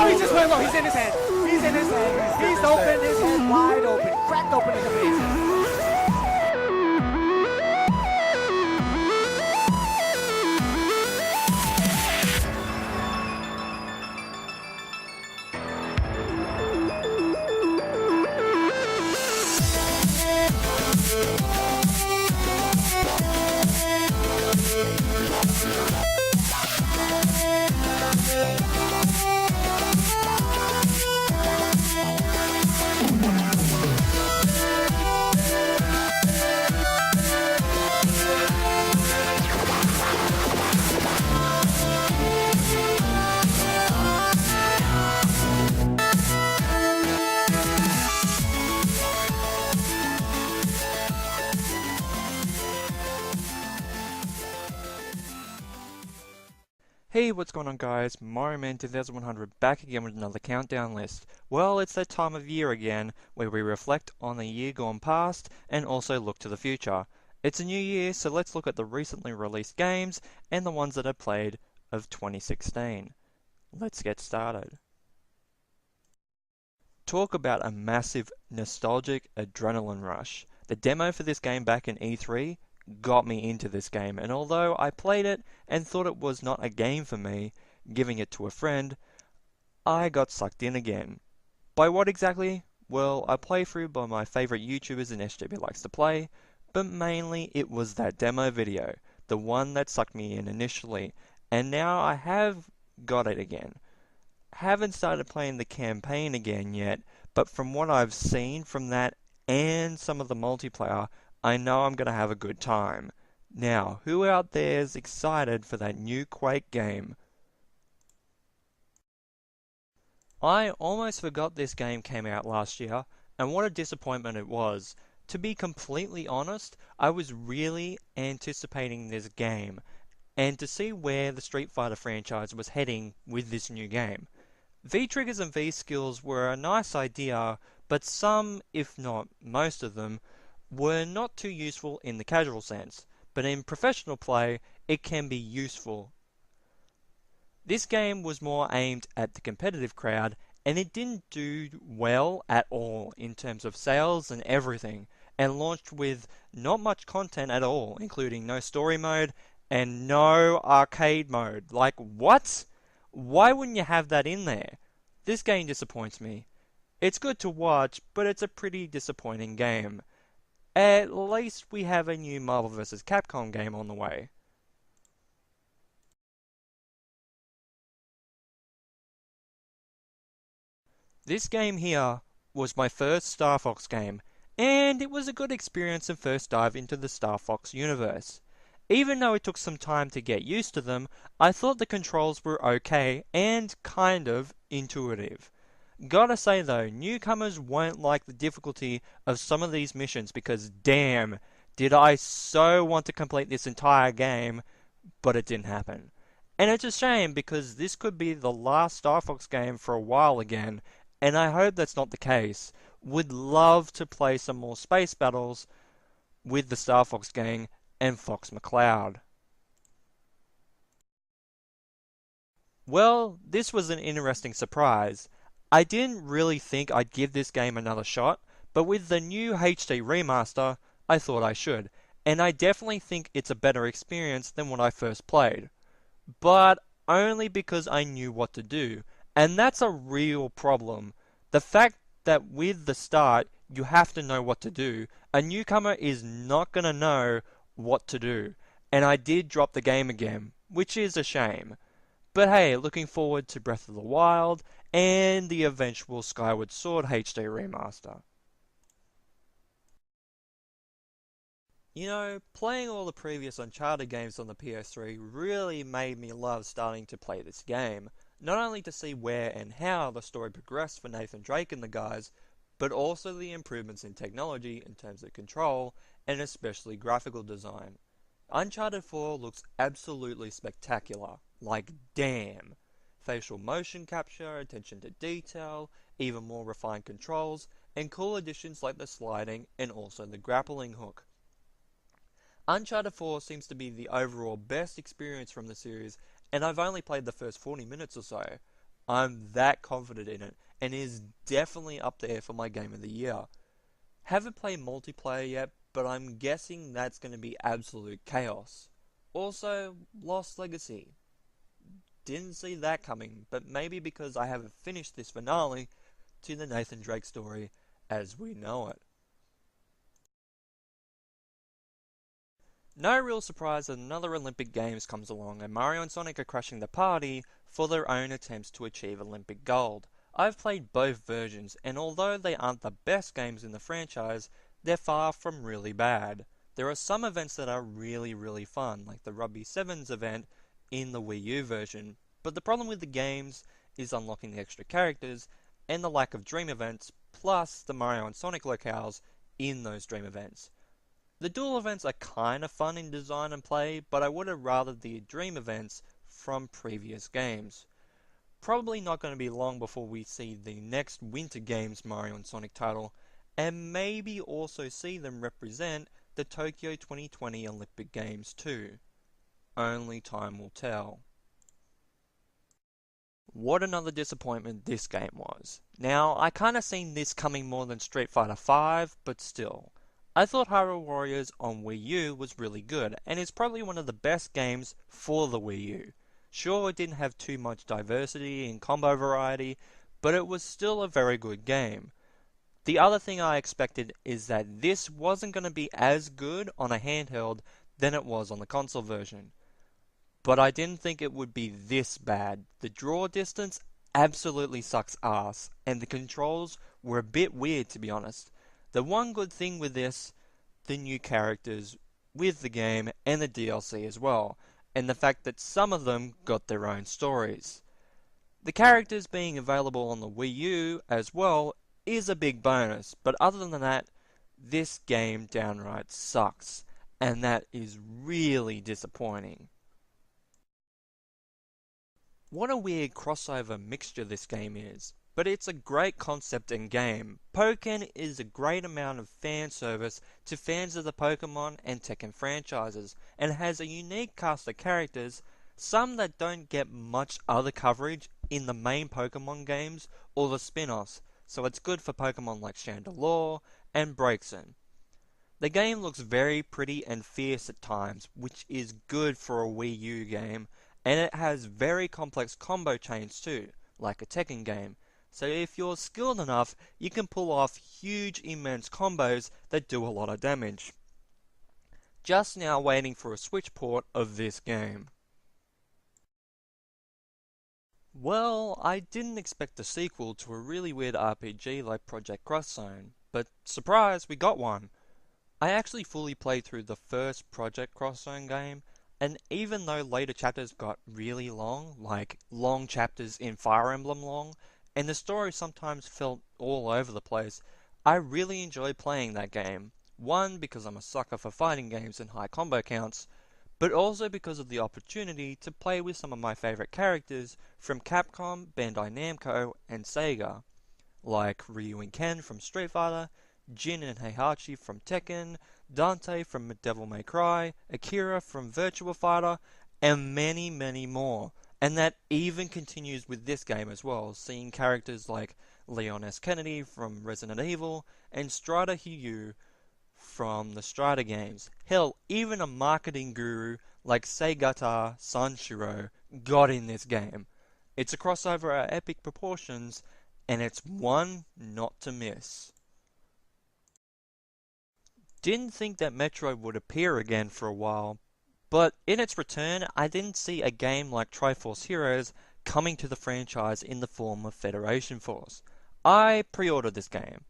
Oh, he just went low. He's in his head. He's in his head. He's open his head wide open. Cracked open in the face. Hey, what's going on guys? Mario Man 2100 back again with another countdown list. Well, it's that time of year again where we reflect on the year gone past and also look to the future. It's a new year, so let's look at the recently released games and the ones that I played of 2016. Let's get started. Talk about a massive nostalgic adrenaline rush. The demo for this game back in E3 got me into this game, and although I played it and thought it was not a game for me, giving it to a friend, I got sucked in again. By what exactly? Well, I play through by my favorite YouTubers and SJB likes to play, but mainly it was that demo video, the one that sucked me in initially, and now I have got it again. Haven't started playing the campaign again yet, but from what I've seen from that and some of the multiplayer, I know I'm going to have a good time. Now, who out there is excited for that new Quake game? I almost forgot this game came out last year, and what a disappointment it was. To be completely honest, I was really anticipating this game, and to see where the Street Fighter franchise was heading with this new game. V-triggers and V-skills were a nice idea, but some, if not most of them, were not too useful in the casual sense, but in professional play, it can be useful. This game was more aimed at the competitive crowd, and it didn't do well at all in terms of sales and everything, and launched with not much content at all, including no story mode and no arcade mode. Like, what? Why wouldn't you have that in there? This game disappoints me. It's good to watch, but it's a pretty disappointing game. At least we have a new Marvel vs. Capcom game on the way. This game here was my first Star Fox game, and it was a good experience and first dive into the Star Fox universe. Even though it took some time to get used to them, I thought the controls were okay and kind of intuitive. Gotta say though, newcomers won't like the difficulty of some of these missions because damn, did I so want to complete this entire game, but it didn't happen. And it's a shame because this could be the last Star Fox game for a while again, and I hope that's not the case. Would love to play some more space battles with the Star Fox gang and Fox McCloud. Well, this was an interesting surprise. I didn't really think I'd give this game another shot, but with the new HD remaster, I thought I should, and I definitely think it's a better experience than when I first played. But only because I knew what to do, and that's a real problem. The fact that with the start, you have to know what to do, a newcomer is not gonna know what to do, and I did drop the game again, which is a shame. But hey, looking forward to Breath of the Wild and the eventual Skyward Sword HD remaster. You know, playing all the previous Uncharted games on the PS3 really made me love starting to play this game, not only to see where and how the story progressed for Nathan Drake and the guys, but also the improvements in technology in terms of control and especially graphical design. Uncharted 4 looks absolutely spectacular, like damn. Facial motion capture, attention to detail, even more refined controls, and cool additions like the sliding and also the grappling hook. Uncharted 4 seems to be the overall best experience from the series, and I've only played the first 40 minutes or so, I'm that confident in it, and it is definitely up there for my game of the year. Haven't played multiplayer yet, but I'm guessing that's going to be absolute chaos. Also, Lost Legacy. Didn't see that coming, but maybe because I haven't finished this finale to the Nathan Drake story as we know it. No real surprise that another Olympic Games comes along and Mario and Sonic are crashing the party for their own attempts to achieve Olympic gold. I've played both versions, and although they aren't the best games in the franchise, they're far from really bad. There are some events that are really fun, like the Rugby Sevens event in the Wii U version, but the problem with the games is unlocking the extra characters and the lack of dream events, plus the Mario and Sonic locales in those dream events. The dual events are kinda fun in design and play, but I would have rather the dream events from previous games. Probably not going to be long before we see the next Winter Games Mario and Sonic title, and maybe also see them represent the Tokyo 2020 Olympic Games too. Only time will tell. What another disappointment this game was. Now, I kinda seen this coming more than Street Fighter V, but still. I thought Hyrule Warriors on Wii U was really good, and is probably one of the best games for the Wii U. Sure, it didn't have too much diversity and combo variety, but it was still a very good game. The other thing I expected is that this wasn't going to be as good on a handheld than it was on the console version. But I didn't think it would be this bad. The draw distance absolutely sucks ass, and the controls were a bit weird to be honest. The one good thing with this, the new characters with the game and the DLC as well, and the fact that some of them got their own stories. The characters being available on the Wii U as well is a big bonus, but other than that, this game downright sucks, and that is really disappointing. What a weird crossover mixture this game is. But it's a great concept and game. Pokken is a great amount of fan service to fans of the Pokemon and Tekken franchises, and has a unique cast of characters, some that don't get much other coverage in the main Pokemon games or the spin-offs, so it's good for Pokemon like Chandelure and Braixen. The game looks very pretty and fierce at times, which is good for a Wii U game, and it has very complex combo chains too, like a Tekken game. So if you're skilled enough, you can pull off huge immense combos that do a lot of damage. Just now waiting for a Switch port of this game. Well, I didn't expect a sequel to a really weird RPG like Project Cross Zone, but surprise, we got one. I actually fully played through the first Project Cross Zone game, and even though later chapters got really long, like long chapters in Fire Emblem long, and the story sometimes felt all over the place, I really enjoyed playing that game. One, because I'm a sucker for fighting games and high combo counts, but also because of the opportunity to play with some of my favorite characters from Capcom, Bandai Namco, and Sega, like Ryu and Ken from Street Fighter, Jin and Heihachi from Tekken, Dante from Devil May Cry, Akira from Virtua Fighter, and many more. And that even continues with this game as well, seeing characters like Leon S. Kennedy from Resident Evil and Strider Hyu from the Strider games. Hell, even a marketing guru like Seigata Sanshiro got in this game. It's a crossover at epic proportions, and it's one not to miss. Didn't think that Metroid would appear again for a while, but in its return, I didn't see a game like Triforce Heroes coming to the franchise in the form of Federation Force. I pre-ordered this game.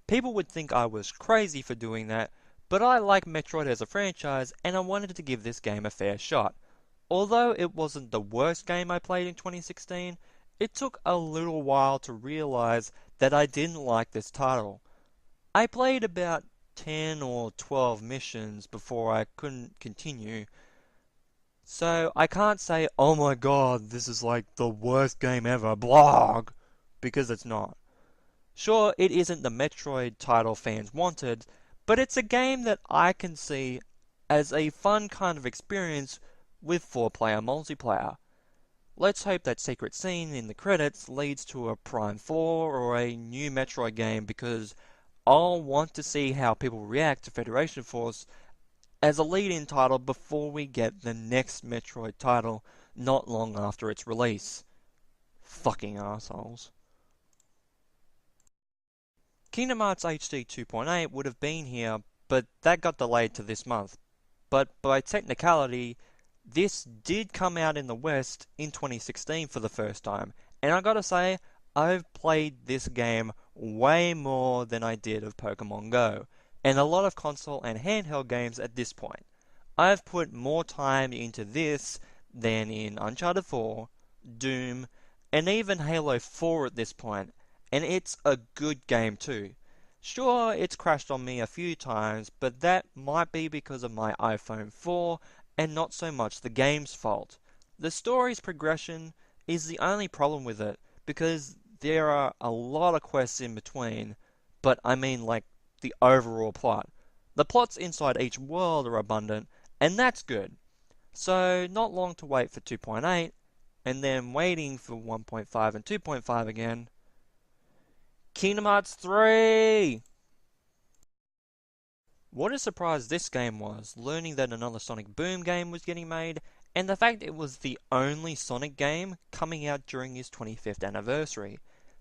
People would think I was crazy for doing that, but I like Metroid as a franchise and I wanted to give this game a fair shot. Although it wasn't the worst game I played in 2016, it took a little while to realize that I didn't like this title. I played about 10 or 12 missions before I couldn't continue, so I can't say, oh my god, this is like the worst game ever, blog, because it's not. Sure, it isn't the Metroid title fans wanted, but it's a game that I can see as a fun kind of experience with 4-player multiplayer. Let's hope that secret scene in the credits leads to a Prime 4 or a new Metroid game, because I'll want to see how people react to Federation Force as a lead-in title before we get the next Metroid title not long after its release. Fucking assholes. Kingdom Hearts HD 2.8 would have been here, but that got delayed to this month. But by technicality, this did come out in the West in 2016 for the first time, and I gotta say, I've played this game way more than I did of Pokemon Go, and a lot of console and handheld games at this point. I've put more time into this than in Uncharted 4, Doom, and even Halo 4 at this point, and it's a good game too. Sure, it's crashed on me a few times, but that might be because of my iPhone 4 and not so much the game's fault. The story's progression is the only problem with it, because there are a lot of quests in between, but I mean like the overall plot. The plots inside each world are abundant, and that's good. So, not long to wait for 2.8, and then waiting for 1.5 and 2.5 again. Kingdom Hearts 3! What a surprise this game was, learning that another Sonic Boom game was getting made, and the fact it was the only Sonic game coming out during his 25th anniversary.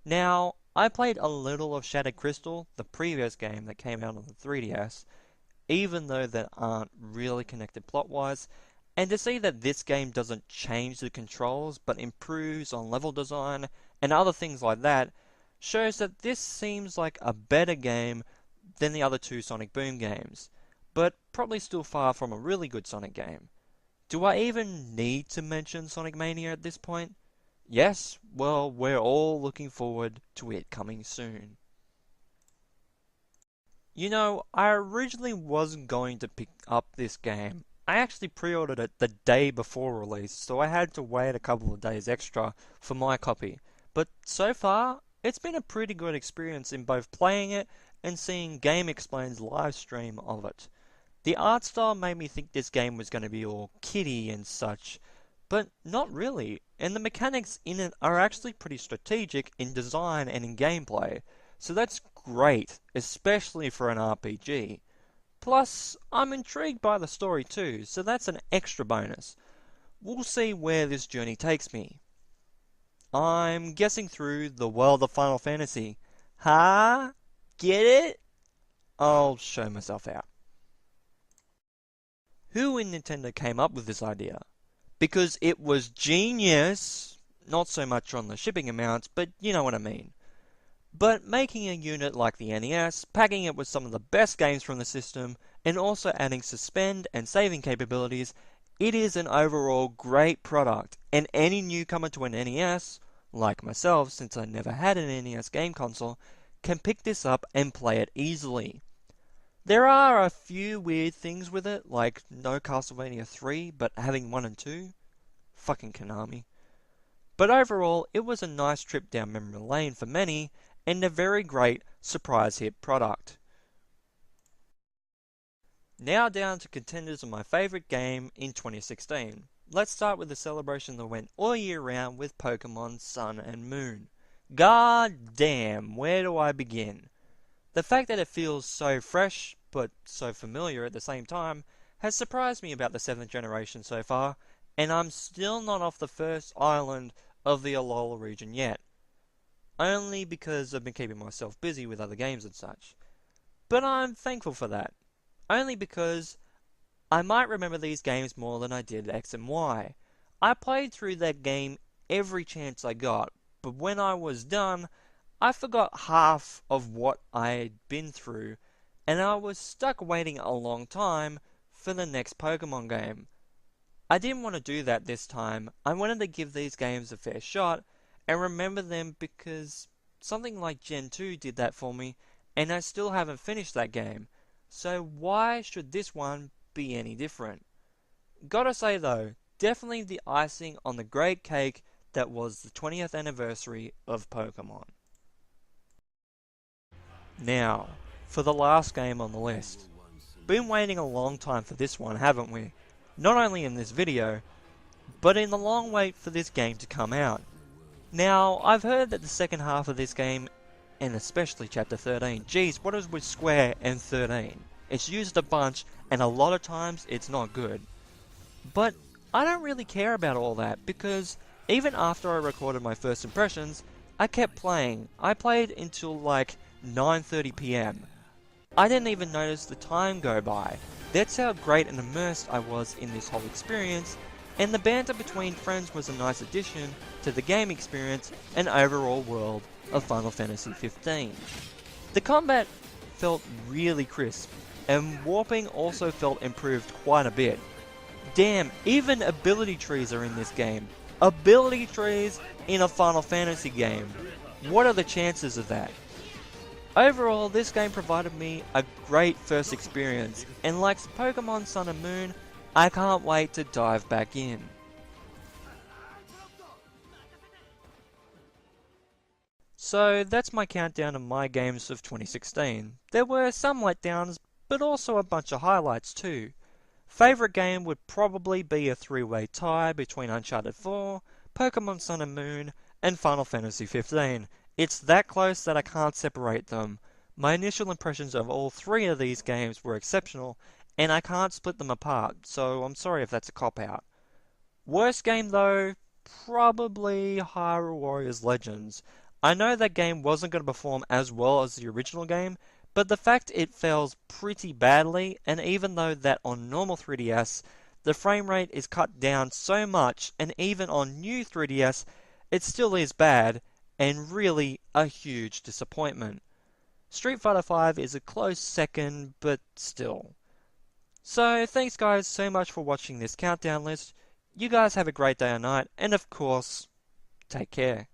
Now, I played a little of Shattered Crystal, the previous game that came out on the 3DS, even though they aren't really connected plot-wise, and to see that this game doesn't change the controls but improves on level design and other things like that, shows that this seems like a better game than the other two Sonic Boom games, but probably still far from a really good Sonic game. Do I even need to mention Sonic Mania at this point? Yes, well, we're all looking forward to it coming soon. You know, I originally wasn't going to pick up this game. I actually pre-ordered it the day before release, so I had to wait a couple of days extra for my copy. But so far, it's been a pretty good experience in both playing it and seeing Game Explain's live stream of it. The art style made me think this game was going to be all kiddie and such, but not really, and the mechanics in it are actually pretty strategic in design and in gameplay, so that's great, especially for an RPG. Plus, I'm intrigued by the story too, so that's an extra bonus. We'll see where this journey takes me. I'm guessing through the world of Final Fantasy. Huh? Get it? I'll show myself out. Who in Nintendo came up with this idea? Because it was genius, not so much on the shipping amounts, but you know what I mean. But making a unit like the NES, packing it with some of the best games from the system, and also adding suspend and saving capabilities, it is an overall great product, and any newcomer to an NES, like myself since I never had an NES game console, can pick this up and play it easily. There are a few weird things with it, like no Castlevania 3, but having 1 and 2. Fucking Konami. But overall, it was a nice trip down memory lane for many, and a very great surprise hit product. Now down to contenders of my favourite game in 2016. Let's start with the celebration that went all year round with Pokemon Sun and Moon. God damn, where do I begin? The fact that it feels so fresh, but so familiar at the same time, has surprised me about the 7th generation so far, and I'm still not off the first island of the Alola region yet. Only because I've been keeping myself busy with other games and such. But I'm thankful for that. Only because I might remember these games more than I did X and Y. I played through that game every chance I got, but when I was done, I forgot half of what I had been through, and I was stuck waiting a long time for the next Pokemon game. I didn't want to do that this time. I wanted to give these games a fair shot and remember them, because something like Gen 2 did that for me, and I still haven't finished that game. So why should this one be any different? Gotta say though, definitely the icing on the great cake that was the 20th anniversary of Pokemon. Now, for the last game on the list. Been waiting a long time for this one, haven't we? Not only in this video, but in the long wait for this game to come out. Now, I've heard that the second half of this game, and especially Chapter 13, geez, what is with Square and 13? It's used a bunch, and a lot of times it's not good. But I don't really care about all that, because even after I recorded my first impressions, I kept playing. I played until like 9:30 PM. I didn't even notice the time go by. That's how great and immersed I was in this whole experience, and the banter between friends was a nice addition to the game experience and overall world of Final Fantasy 15. The combat felt really crisp, and warping also felt improved quite a bit. Damn, even ability trees are in this game. Ability trees in a Final Fantasy game. What are the chances of that? Overall, this game provided me a great first experience, and like Pokemon Sun and Moon, I can't wait to dive back in. So that's my countdown of my games of 2016. There were some letdowns, but also a bunch of highlights too. Favourite game would probably be a three-way tie between Uncharted 4, Pokemon Sun and Moon, and Final Fantasy 15. It's that close that I can't separate them. My initial impressions of all three of these games were exceptional, and I can't split them apart, so I'm sorry if that's a cop-out. Worst game though, probably Hyrule Warriors Legends. I know that game wasn't going to perform as well as the original game, but the fact it fails pretty badly, and even though that on normal 3DS, the frame rate is cut down so much, and even on new 3DS, it still is bad, and really a huge disappointment. Street Fighter V is a close second, but still. So, thanks guys so much for watching this countdown list. You guys have a great day or night, and of course, take care.